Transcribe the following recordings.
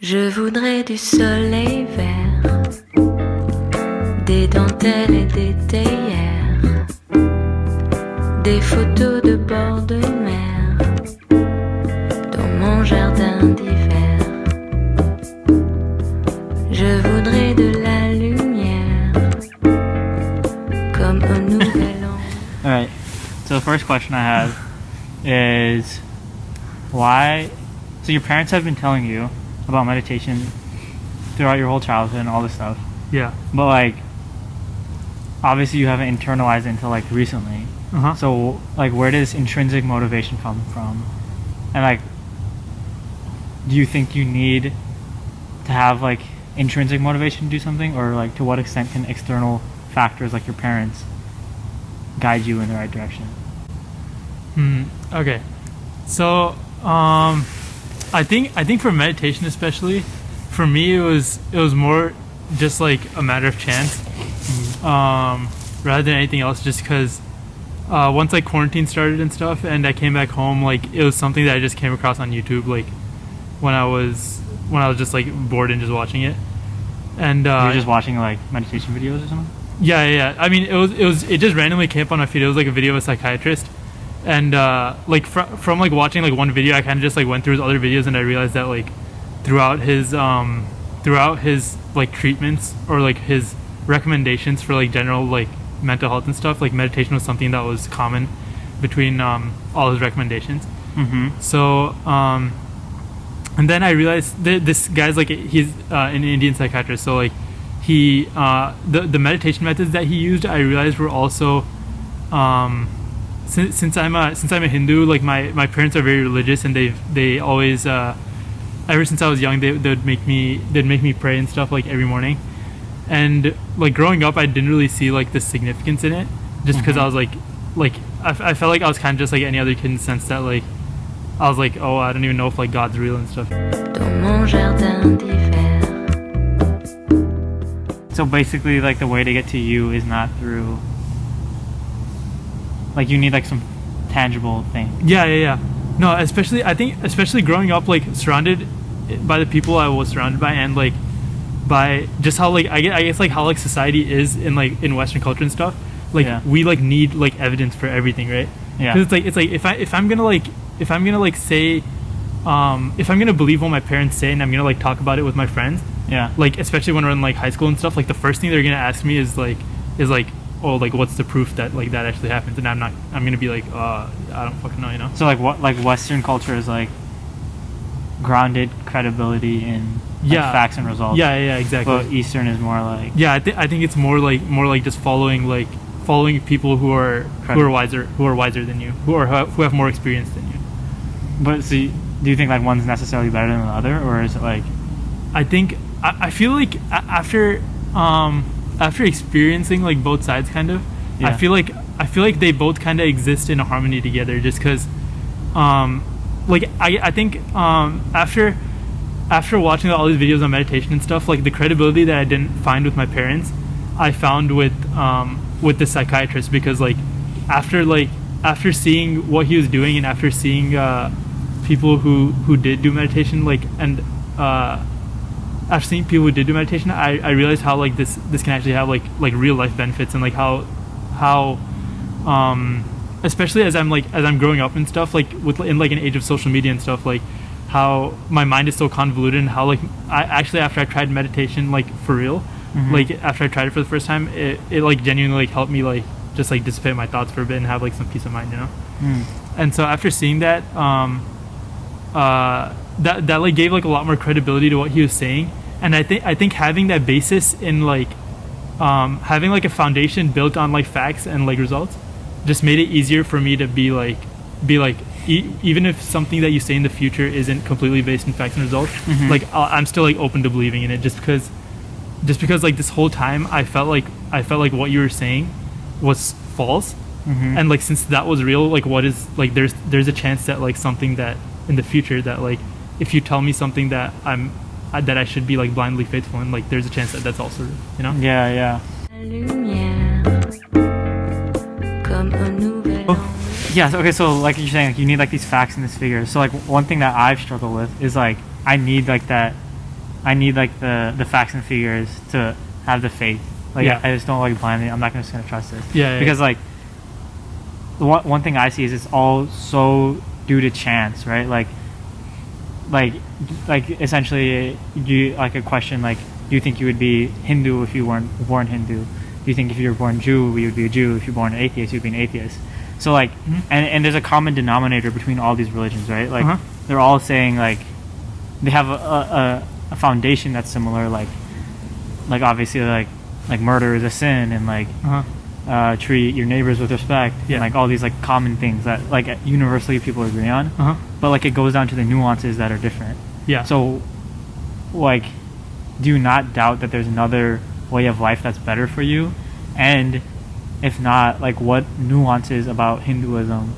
Je voudrais du soleil vert, des dentelles et des théières, des photos de bord de mer, dans mon jardin d'hiver. Je voudrais de la lumière, comme un nouvel an. Alright, so the first question I have is why, so your parents have been telling you about meditation throughout your whole childhood and all this stuff. Yeah. But like, obviously you haven't internalized it until like recently. Uh-huh. So like, where does intrinsic motivation come from? And like, do you think you need to have like intrinsic motivation to do something, or like to what extent can external factors like your parents guide you in the right direction? Okay. So, I think for meditation especially, for me it was more just like a matter of chance, rather than anything else. Just because once like quarantine started and stuff, and I came back home, like it was something that I just came across on YouTube, like when I was just like bored and just watching it. And You were just watching like meditation videos or something? Yeah. I mean, it just randomly came up on my feed. It was like a video of a psychiatrist, and like from like watching like one video, I kind of just like went through his other videos, and I realized that like throughout his like treatments or like his recommendations for like general like mental health and stuff, like meditation was something that was common between all his recommendations. Mm-hmm. So and then I realized this guy's like he's an Indian psychiatrist, so like he the meditation methods that he used, I realized were also since I'm a Hindu, like my parents are very religious, and they always ever since I was young they'd make me pray and stuff like every morning. And like growing up, I didn't really see like the significance in it, just because I was like I felt like I was kind of just like any other kid in the sense that like I was like, oh, I don't even know if like God's real and stuff. Dans mon jardin d'hiver. So basically, like the way to get to you is not through, like you need like some tangible thing. Yeah. No, I think especially growing up like surrounded by the people I was surrounded by, and like by just how like I guess like how like society is in like in Western culture and stuff. Like we like need like evidence for everything, right? Yeah. Because it's like if I'm gonna say if I'm gonna believe what my parents say and I'm gonna like talk about it with my friends, like especially when we're in like high school and stuff, like the first thing they're gonna ask me is like oh, like what's the proof that like that actually happens, and I'm gonna be like I don't fucking know, you know. So like what, like Western culture is like grounded credibility in like facts and results. Yeah, exactly. But Eastern is more like I think it's more like just following people who are wiser than you, who have more experience than you. But so do you think like one's necessarily better than the other, or is it like? I feel like after experiencing like both sides, kind of, I feel like they both kind of exist in a harmony together. Just because, like I think after watching all these videos on meditation and stuff, like the credibility that I didn't find with my parents, I found with the psychiatrist, because like after seeing what he was doing, and after seeing people who did do meditation, like, and after seeing people who did do meditation, I realized how like this can actually have like real life benefits, and like how especially as I'm growing up and stuff, like in like an age of social media and stuff, like how my mind is so convoluted, and how like I actually, after I tried meditation like for real, like after I tried it for the first time, it like genuinely like helped me like just like dissipate my thoughts for a bit and have like some peace of mind, you know. And so after seeing that, that like gave like a lot more credibility to what he was saying, and I think having that basis in like having like a foundation built on like facts and like results just made it easier for me to be like even if something that you say in the future isn't completely based in facts and results, like I'm still like open to believing in it, just because like this whole time I felt like what you were saying was false. And like since that was real, like what is like there's a chance that like something that in the future, that like if you tell me something that I should be like blindly faithful in, like there's a chance that that's also real, you know. Yeah. Yeah, okay, so like you're saying, like, you need like these facts and this figure. So like one thing that I've struggled with is like I need like that I need like the facts and figures to have the faith. Like Yeah. I just don't like blindly. I'm not just gonna trust this. Yeah, Because like the one thing I see is it's all so due to chance, right? Like essentially you like a question like, do you think you would be Hindu if you weren't born Hindu? Do you think if you were born Jew you would be a Jew? If you're born atheist you'd be an atheist? So like and there's a common denominator between all these religions, right? Like they're all saying like they have a foundation that's similar, like obviously like murder is a sin, and like treat your neighbors with respect, and like all these like common things that like universally people agree on, but like it goes down to the nuances that are different. So like, do you not doubt that there's another way of life that's better for you? And if not, like what nuances about Hinduism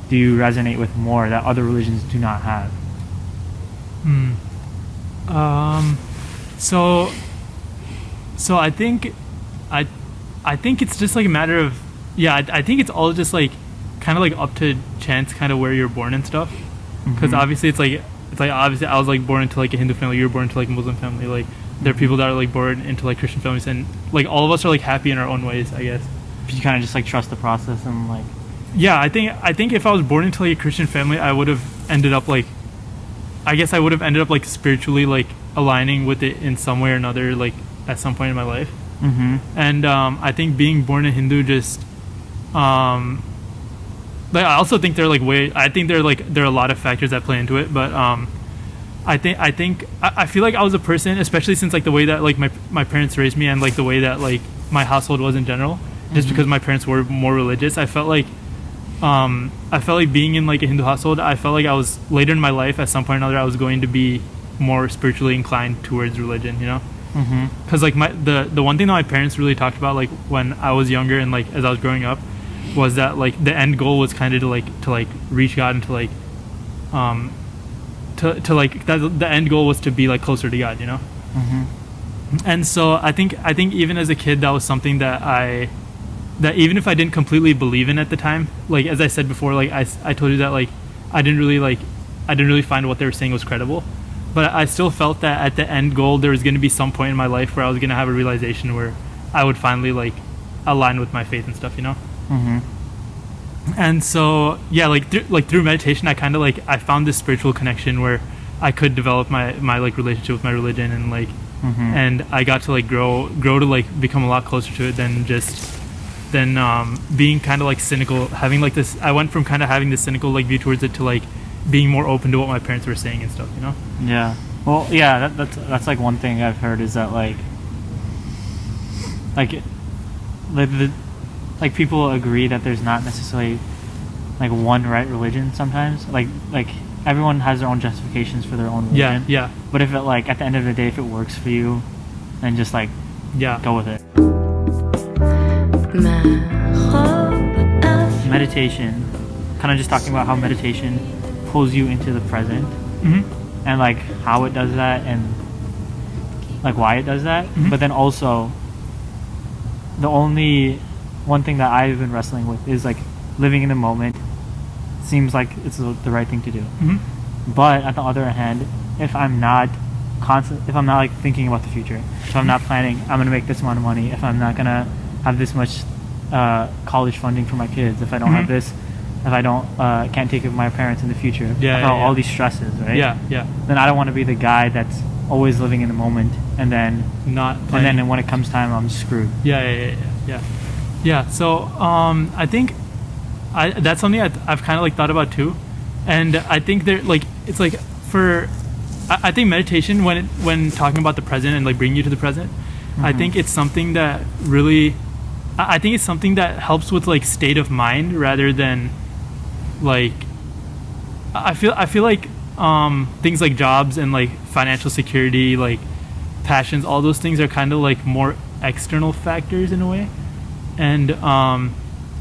do you resonate with more that other religions do not have? So I think it's just like a matter of I think it's all just like kind of like up to chance, kind of where you're born and stuff. Because obviously it's like obviously I was like born into like a Hindu family, you were born into like a Muslim family. Like there are people that are like born into like Christian families, and like all of us are like happy in our own ways, I guess. You kind of just like trust the process and like. Yeah, I think if I was born into like a Christian family, I would have ended up like, I guess I would have ended up like spiritually like aligning with it in some way or another, like at some point in my life. And I think being born a Hindu just like I also think there are a lot of factors that play into it, but I feel like I was a person, especially since like the way that like my parents raised me, and like the way that like my household was in general, just because my parents were more religious. I felt like being in like a Hindu household, I felt like I was later in my life at some point or another I was going to be more spiritually inclined towards religion, you know? Because like the one thing that my parents really talked about like when I was younger and like as I was growing up was that like the end goal was kind of to reach God, and to like the end goal was to be like closer to God, you know? And so I think even as a kid that was something that even if I didn't completely believe in at the time, like as I said before, like I told you that like I didn't really find what they were saying was credible, but I still felt that at the end goal there was going to be some point in my life where I was going to have a realization where I would finally like align with my faith and stuff, you know? And so through meditation I kind of like I found this spiritual connection where I could develop my like relationship with my religion, and like and I got to like grow to like become a lot closer to it than being kind of like cynical, having like this. I went from kind of having this cynical like view towards it to like being more open to what my parents were saying and stuff, you know? Yeah. Well, yeah, that's like one thing I've heard is that like people agree that there's not necessarily like one right religion sometimes. Like everyone has their own justifications for their own religion. Yeah. But if it like at the end of the day, if it works for you, then just like go with it. Meditation, kind of just talking about how meditation pulls you into the present, and like how it does that, and like why it does that. But then also the only one thing that I've been wrestling with is like living in the moment seems like it's the right thing to do. But at the other hand, if I'm not like thinking about the future, if I'm not planning I'm gonna make this amount of money, if I'm not gonna have this much college funding for my kids, if I don't have this, if I don't can't take care of my parents in the future, all these stresses, right? Then I don't want to be the guy that's always living in the moment and then not planning. And then when it comes time I'm screwed. So I think that's something I've kind of like thought about too, and I think there like it's like I think meditation when talking about the present and like bringing you to the present, I think it's something that really I think it's something that helps with like state of mind rather than like I feel like things like jobs and like financial security, like passions, all those things are kind of like more external factors in a way, and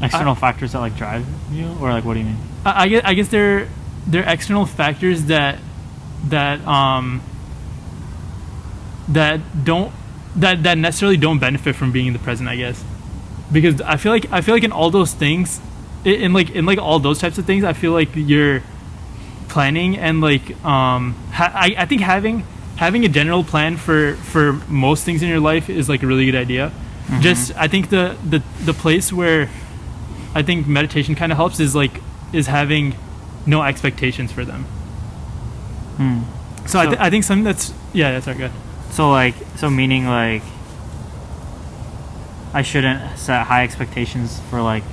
external factors that like drive you, or like what do you mean? I guess they're external factors that necessarily don't benefit from being in the present, I guess, because I feel like in all those things, in all those types of things, I feel like you're planning and like I think having having a general plan for most things in your life is like a really good idea. Just I think the place where I think meditation kind of helps is having no expectations for them. So I think something that's that's good. So meaning like I shouldn't set high expectations for like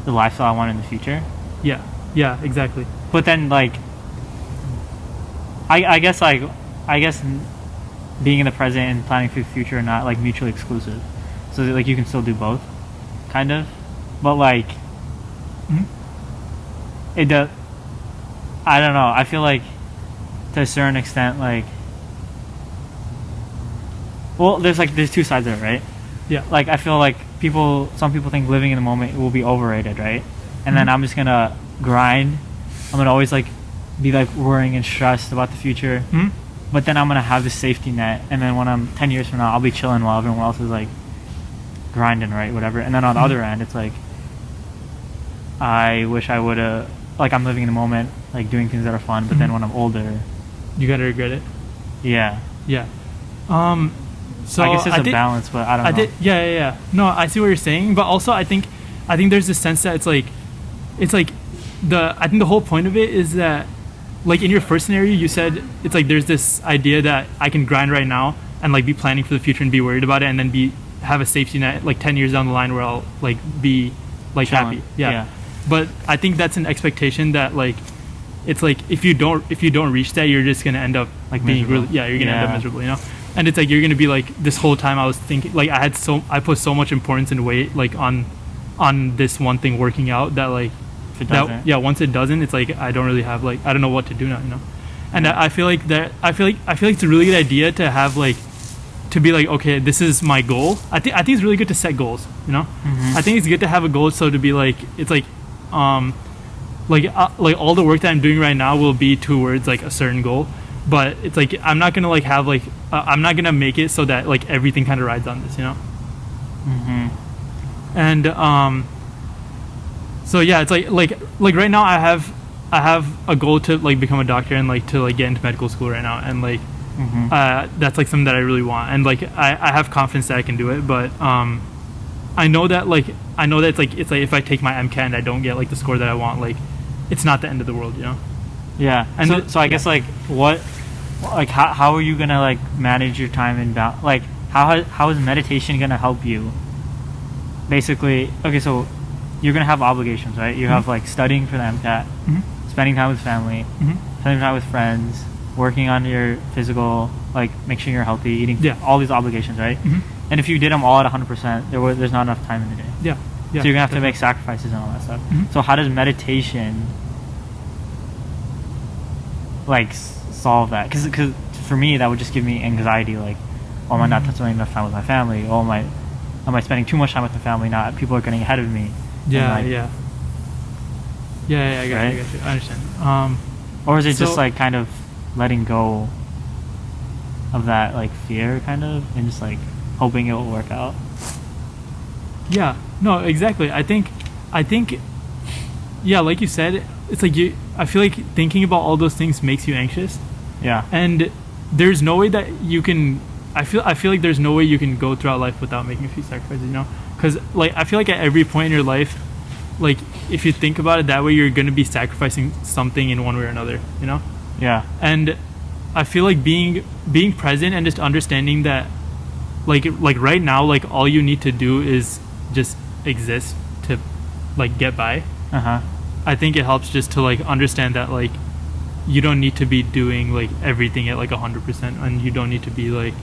the lifestyle I want in the future. Yeah, exactly. But then like I guess being in the present and planning for the future are not like mutually exclusive. So like you can still do both, kind of. But like it does. I don't know. I feel like to a certain extent, like, well, there's two sides of it, right? Yeah. Like I feel like some people think living in the moment will be overrated, right? And then I'm just gonna grind. I'm gonna always like be like worrying and stressed about the future. But then I'm gonna have this safety net, and then when I'm 10 years from now, I'll be chilling while everyone else is like grinding, right? Whatever. And then on the other end, it's like I wish I would have, like, I'm living in the moment, like doing things that are fun, but then when I'm older, you gotta regret it. Yeah. So I guess it's a balance, but I don't know. Yeah. No, I see what you're saying, but also I think there's this sense that I think the whole point of it is that, like, in your first scenario, you said it's like there's this idea that I can grind right now and like be planning for the future and be worried about it, and then have a safety net like 10 years down the line where I'll like be like Chilling. happy. Yeah. But I think that's an expectation that like it's like if you don't reach that, you're just gonna end up like being miserable. you're gonna end up miserable, you know. And it's like you're gonna be like, this whole time I was thinking, like, I put so much importance and weight like on this one thing working out that like if it doesn't. Once it doesn't, it's like I don't really have, like, I don't know what to do now, you know. And I feel like it's a really good idea to have like to be like, okay, this is my goal. I think it's really good to set goals, you know. I think it's good to have a goal, so to be like, it's like like all the work that I'm doing right now will be towards like a certain goal, but it's like I'm not gonna like have like I'm not gonna make it so that like everything kind of rides on this, you know. And so yeah, it's like right now I have a goal to like become a doctor and like to like get into medical school right now, and like that's like something that I really want, and like I have confidence that I can do it, but I know that it's like if I take my MCAT and I don't get like the score that I want, like it's not the end of the world, you know. Yeah. And so I guess like how are you gonna like manage your time and like how is meditation gonna help you? Basically, okay, so you're gonna have obligations, right? You have like studying for the MCAT, spending time with family, spending time with friends, working on your physical, like make sure you're healthy, eating, all these obligations, right? And if you did them all at 100%, there's not enough time in the day. Yeah. So you're gonna have to make sacrifices and all that stuff. So how does meditation like solve that? Because for me, that would just give me anxiety. Like, oh, am I not spending enough time with my family? Oh, am I spending too much time with my family? Not people are getting ahead of me. Yeah, like, I got you. I understand. Or is it just like kind of letting go of that like fear, kind of, and just like hoping it will work out? Yeah, no, exactly. I think, yeah, like you said, it's like I feel like thinking about all those things makes you anxious. Yeah. And there's no way that you can. I feel like there's no way you can go throughout life without making a few sacrifices, you know? Because like I feel like at every point in your life, like if you think about it that way, you're gonna be sacrificing something in one way or another, you know? Yeah. And I feel like being present and just understanding that, like right now, like all you need to do is just exist to like get by. I think it helps just to like understand that like you don't need to be doing like everything at like 100%, and you don't need to be like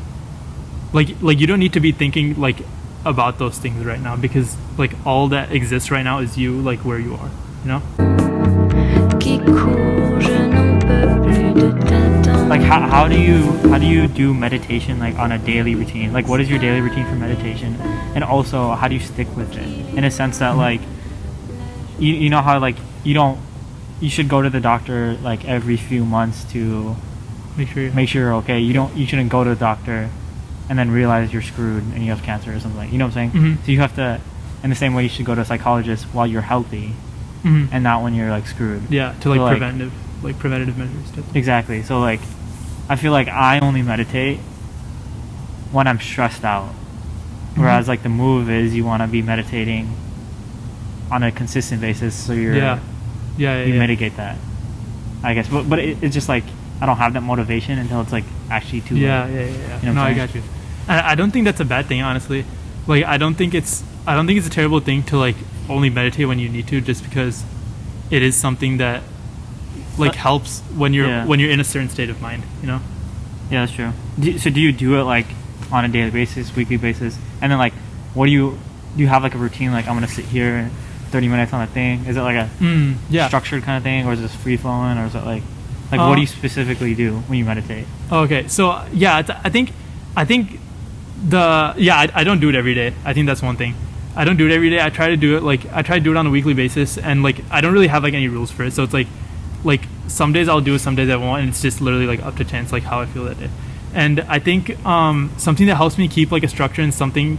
you don't need to be thinking like about those things right now, because like all that exists right now is you, like where you are, you know. Like how do you do meditation like on a daily routine? Like what is your daily routine for meditation, and also how do you stick with it in a sense that like you know how like you should go to the doctor like every few months to make sure you're okay. You shouldn't go to the doctor and then realize you're screwed and you have cancer or something, you know what I'm saying? So you have to, in the same way you should go to a psychologist while you're healthy and not when you're like screwed. Yeah, to like preventative measures. Exactly. So like I feel like I only meditate when I'm stressed out. Whereas like the move is you want to be meditating on a consistent basis, so you mitigate that, I guess. But it's just like I don't have that motivation until it's like actually too late. Yeah. You know No, I got you. And I don't think that's a bad thing, honestly. Like I don't think it's a terrible thing to like only meditate when you need to, just because it is something that like helps when you're in a certain state of mind, you know? Yeah, that's true. So do you do it like on a daily basis, weekly basis, and then like what do you have like a routine, like I'm gonna sit here 30 minutes on a thing? Is it like a structured kind of thing, or is it just free flowing, or is it like what do you specifically do when you meditate? Okay, so yeah, I think I don't do it every day. I think that's one thing. I don't do it every day. I try to do it on a weekly basis, and like I don't really have like any rules for it. So it's like some days I'll do it, some days I won't, and it's just literally like up to chance, like how I feel that day. And I think something that helps me keep like a structure and something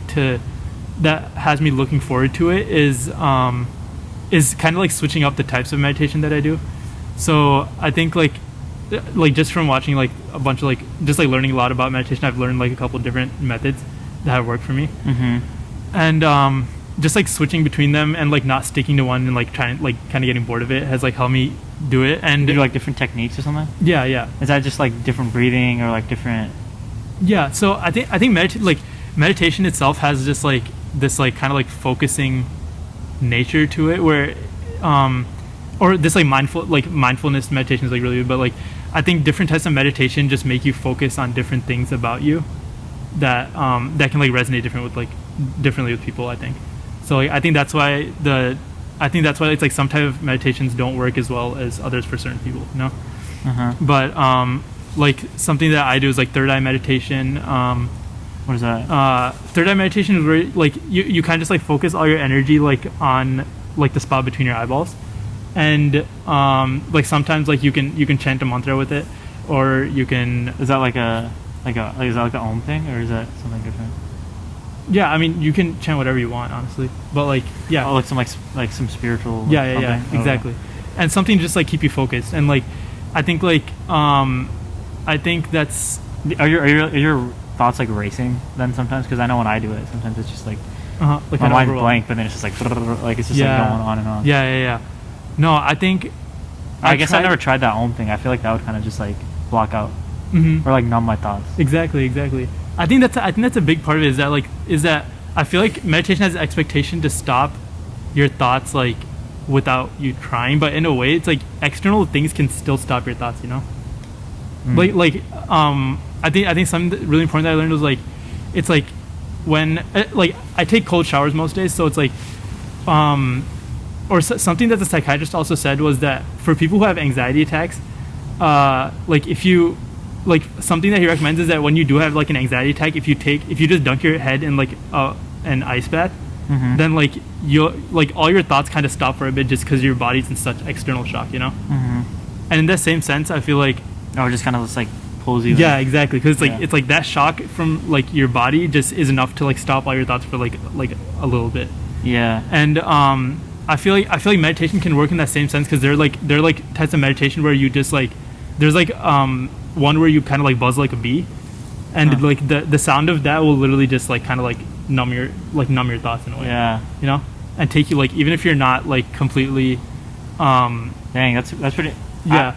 that has me looking forward to it is kind of like switching up the types of meditation that I do. So I think like just from watching like a bunch of like just like learning a lot about meditation, I've learned like a couple different methods that have worked for me. And just like switching between them and like not sticking to one and like trying like kind of getting bored of it has like helped me do it. And do you like different techniques or something? Yeah. Is that just like different breathing or like different? Yeah. So I think meditation itself has just like this like kind of like focusing nature to it, where or this like mindfulness meditation is like really good, but like I think different types of meditation just make you focus on different things about you that can like resonate differently with people, I think. So like I think that's why it's like some type of meditations don't work as well as others for certain people, you know. But like something that I do is like third eye meditation. What is that? Third eye meditation is where like you kind of just like focus all your energy like on like the spot between your eyeballs, and like sometimes like you can chant a mantra with it, or you can. Is that like is that like the Om thing, or is that something different? Yeah, I mean you can chant whatever you want, honestly, but like like some spiritual. Yeah, exactly. And something just like keep you focused, and like I think that's. Are your thoughts like racing then sometimes? Because I know when I do it, sometimes it's just like my mind's blank, but then it's just like it's just like going on and on. Yeah. No, I think I guess I never tried that Om thing. I feel like that would kind of just like block out or like numb my thoughts. Exactly. I think that's a big part of it, is that I feel like meditation has an expectation to stop your thoughts like without you trying, but in a way it's like external things can still stop your thoughts, you know. I think something really important that I learned was like it's like when like I take cold showers most days, so it's like something that the psychiatrist also said was that for people who have anxiety attacks, like if you like something that he recommends is that when you do have like an anxiety attack, if you just dunk your head in like an ice bath, then like you like all your thoughts kind of stop for a bit, just because your body's in such external shock, you know. And in that same sense, I feel like it just kind of just like pulls you. Yeah, exactly, because it's like that shock from like your body just is enough to like stop all your thoughts for like a little bit. Yeah. And I feel like meditation can work in that same sense, because they're like types of meditation where you just like there's like one where you kind of like buzz like a bee, and like the sound of that will literally just like kind of like numb your thoughts in a way. Yeah. You know, and take you like, even if you're not like completely. Dang, that's pretty. Yeah.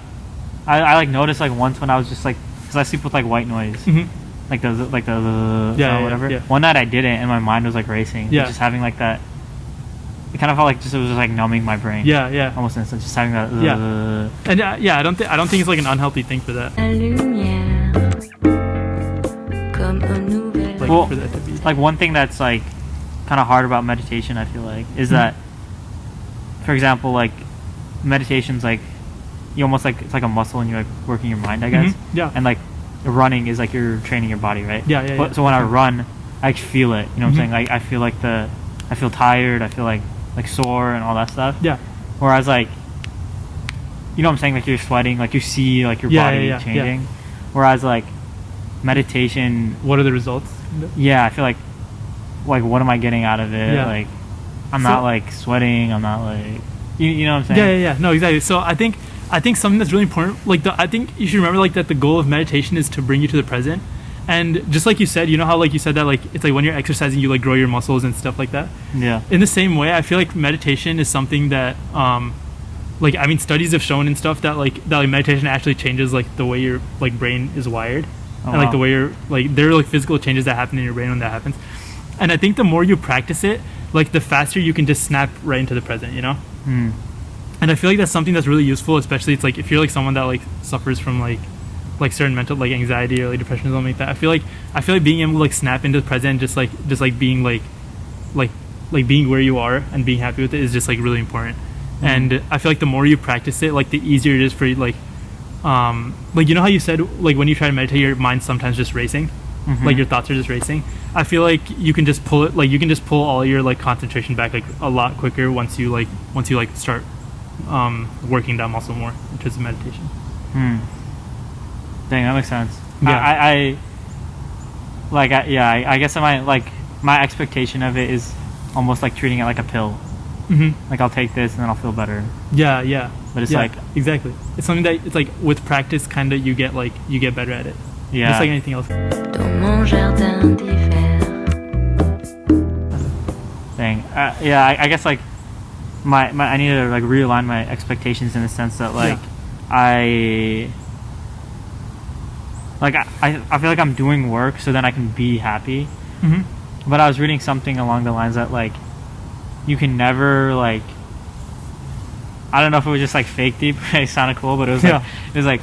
I like noticed like once when I was just like, because I sleep with like white noise, like the whatever. Yeah. One night I did it and my mind was like racing. Yeah. Just having like that. It kind of felt like it was just like numbing my brain. Yeah. Almost in a sense, just having that. And I don't think it's like an unhealthy thing for that. La lumière, comme un nouvel Like Well, for that to be. like one thing that's like kind of hard about meditation, I feel like, is that, for example, like meditation's like you almost like it's like a muscle and you're like working your mind, I guess. Yeah. And like running is like you're training your body, right? Yeah. So when I run, I feel it. You know what I'm saying? Like I feel like I feel tired. I feel like sore and all that stuff. Yeah. Whereas like, you know what I'm saying? Like you're sweating, like you see like your body changing. Yeah. Whereas like meditation. What are the results? Yeah, I feel like what am I getting out of it? Yeah. Like I'm not like sweating. I'm not like you know what I'm saying? Yeah. No, exactly. So I think I think something that's really important, like I think you should remember like that the goal of meditation is to bring you to the present. And just like you said, you know how like you said that like it's like when you're exercising you like grow your muscles and stuff like that. Yeah. In the same way, I feel like meditation is something that like I mean studies have shown and stuff that like meditation actually changes like the way your like brain is wired. And like the way you're like there are like physical changes that happen in your brain when that happens. And I think the more you practice it, like the faster you can just snap right into the present, you know? And I feel like that's something that's really useful, especially it's like if you're like someone that like suffers from like certain mental like anxiety or like depression or something like that. I feel like being able to like snap into the present, just like being like being where you are and being happy with it is just like really important. And I feel like the more you practice it, like the easier it is for you, like you know how you said like when you try to meditate your mind's sometimes just racing, like your thoughts are just racing. I feel like you can just pull it, like you can just pull all your like concentration back like a lot quicker once you start working that muscle more in terms of meditation. Dang, that makes sense. Yeah. I guess my expectation of it is almost like treating it like a pill. Like I'll take this and then I'll feel better. Yeah. But it's like exactly. It's something that it's like with practice, kind of you get better at it. Yeah. Just like anything else. Dans mon jardin d'hiver. Dang. I guess like I need to like realign my expectations in the sense that like I feel like I'm doing work so then I can be happy. But I was reading something along the lines that like you can never like, I don't know if it was just like FaKe DEeep. It sounded cool, but it was like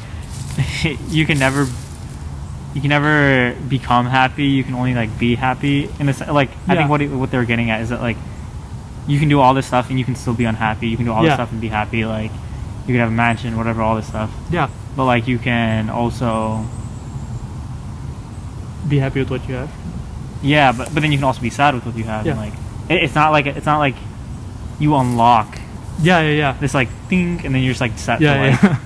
you can never become happy. You can only like be happy in a like. I think what they're getting at is that like you can do all this stuff and you can still be unhappy. You can do all this stuff and be happy. Like you can have a mansion, whatever, all this stuff. Yeah. But like you can also be happy with what you have. Yeah, but then you can also be sad with what you have. Yeah. And like it's not like you unlock. Yeah. This like thing, and then you're just like set. Yeah.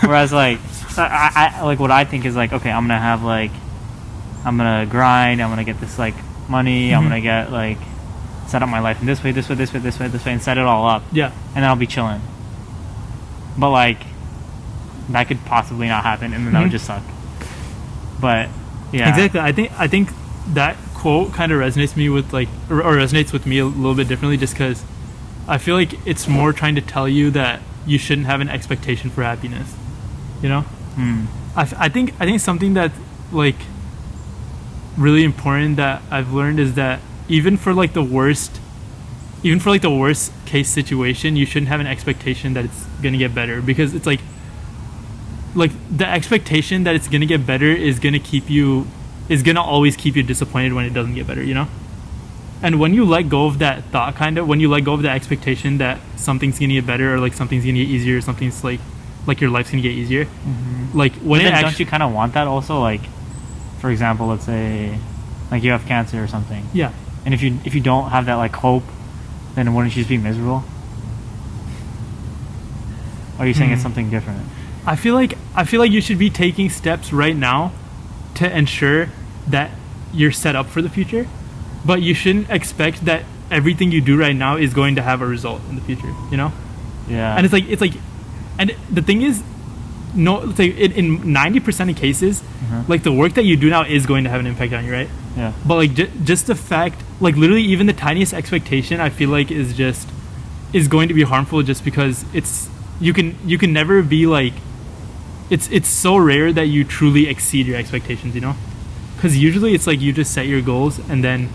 Whereas like I like what I think is like, okay, I'm gonna grind. I'm gonna get this like money. I'm gonna get like set up my life in this way, and set it all up. Yeah. And then I'll be chilling. But like that could possibly not happen, and then that would just suck. But yeah. Exactly. I think that quote kind of resonates me with like or resonates with me a little bit differently, just because I feel like it's more trying to tell you that you shouldn't have an expectation for happiness, you know. I think something that like really important that I've learned is that even for like the worst case situation, you shouldn't have an expectation that it's gonna get better, because it's like the expectation that it's gonna get better is gonna always keep you disappointed when it doesn't get better, you know? And when you let go of that thought, when you let go of the expectation that something's gonna get better or like something's gonna get easier or something's like your life's gonna get easier, like when don't you kind of want that also? Like, for example, let's say like you have cancer or something. Yeah. And if you don't have that like hope, then wouldn't you just be miserable? Or are you saying it's something different? I feel like you should be taking steps right now to ensure that you're set up for the future, but you shouldn't expect that everything you do right now is going to have a result in the future, you know? Yeah. And it's like and the thing is, no, it's like in 90% of cases, like the work that you do now is going to have an impact on you, right? Yeah. But like just the fact, like literally even the tiniest expectation, I feel like is going to be harmful, just because you can never be like, it's so rare that you truly exceed your expectations, you know? Because usually it's like you just set your goals and then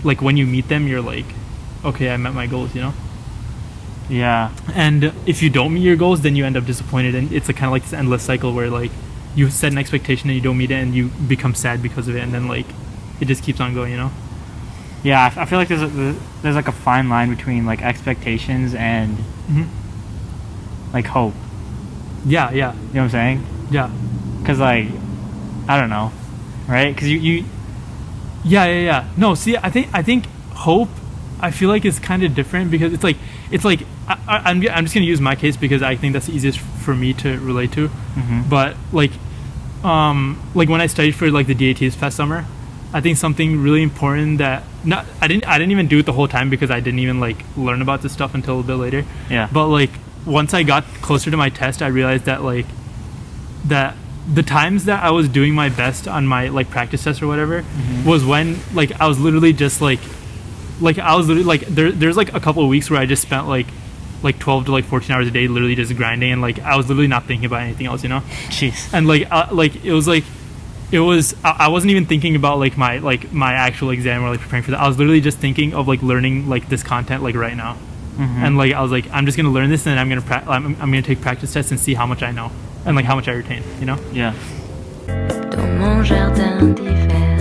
like when you meet them you're like, okay, I met my goals, you know? Yeah. And if you don't meet your goals, then you end up disappointed, and it's kind of like this endless cycle where like you set an expectation and you don't meet it and you become sad because of it, and then like it just keeps on going, you know? Yeah, I feel like there's like a fine line between like expectations and like hope. Yeah. You know what I'm saying? Yeah. Because like, I don't know, right? Because you. Yeah. No, see, I think hope, I feel like is kind of different, because it's like I'm just gonna use my case because I think that's the easiest for me to relate to. But like when I studied for like the DAT this past summer, I think something really important that I didn't even do it the whole time because I didn't even like learn about this stuff until a bit later. Yeah. But like once I got closer to my test, I realized that like that the times that I was doing my best on my like practice test or whatever was when like I was literally just like I was literally like there's like a couple of weeks where I just spent like 12 to like 14 hours a day literally just grinding, and like I was literally not thinking about anything else, you know. Jeez. And I wasn't even thinking about like my actual exam or like preparing for that. I was literally just thinking of like learning like this content like right now. And like I was like, I'm just gonna learn this, and I'm gonna take practice tests and see how much I know and like how much I retain, you know. Yeah. Dans mon jardin d'hiver.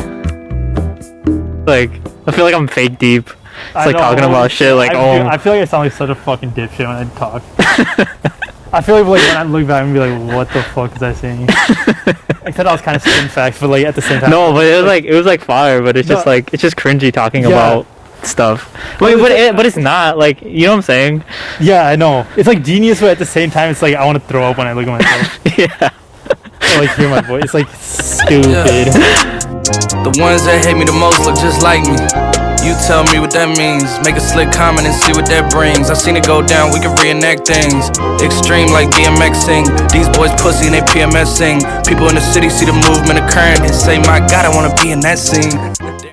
Like, I feel like I'm FaKe DEeep. It's like talking about shit like, I feel like I sound like such a fucking dipshit when I talk. I feel like when I look back I'm gonna be like, what the fuck is I saying? Except I was kind of spin facts, but like at the same time. No, but it was like fire, but it's just like, it's just cringy talking about stuff. Wait, but it's not like, you know what I'm saying? Yeah, I know. It's like genius, but at the same time, it's like I want to throw up when I look at myself. Yeah. Or like hear my voice. It's like stupid. The ones that hate me the most look just like me. You tell me what that means. Make a slick comment and see what that brings. I've seen it go down, we can reenact things. Extreme like DMXing. These boys pussy and they PMSing. People in the city see the movement occurring and say, my God, I wanna be in that scene.